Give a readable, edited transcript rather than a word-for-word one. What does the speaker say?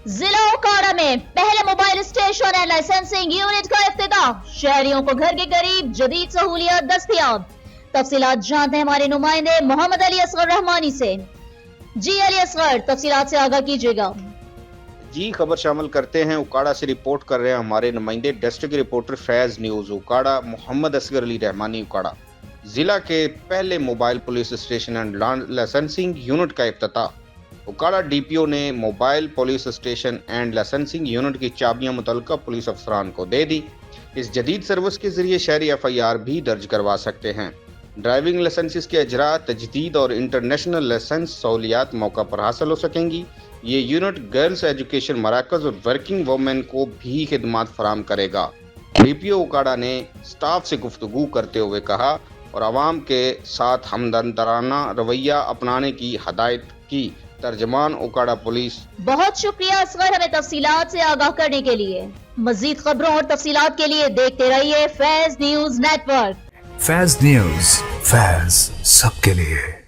ضلع اوکاڑا میں پہلے mobile station and licensing unit کا افتتاح، شہریوں کو گھر کے قریب جدید سہولیات دستیاب۔ تفصیلات جانتے ہیں ہمارے نمائندے محمد علی اصغر رحمانی سے۔ جی علی اصغر، تفصیلات سے آگاہ کیجیے گا۔ جی، خبر شامل کرتے ہیں۔ اوکاڑا سے رپورٹ کر رہے ہیں ہمارے نمائندے ڈسٹرکٹ رپورٹر فیض نیوز اوکاڑا محمد اصغر علی رحمانی اوکاڑا۔ ضلع کے پہلے mobile police station and licensing unit کا افتتاح۔ اوکاڑا ڈی پی او نے mobile police station and licensing unit کی چابیاں متعلقہ پولیس افسران کو دے دی۔ اس جدید سروس کے ذریعے شہری FIR بھی درج کروا سکتے ہیں۔ ڈرائیونگ لائسنس کے اجراء، تجدید اور انٹرنیشنل لائسنس سہولیات موقع پر حاصل ہو سکیں گی۔ یہ یونٹ گرلز ایجوکیشن مراکز اور ورکنگ وومن کو بھی خدمات فراہم کرے گا۔ ڈی پی او اوکاڑا نے سٹاف سے گفتگو کرتے ہوئے کہا اور عوام کے ساتھ ہمدردانہ رویہ اپنانے کی ہدایت کی۔ ترجمان اوکاڑا پولیس۔ بہت شکریہ اصغر، ہمیں تفصیلات سے آگاہ کرنے کے لیے۔ مزید خبروں اور تفصیلات کے لیے دیکھتے رہیے فیض نیوز نیٹ ورک۔ فیض نیوز، فیض سب کے لیے۔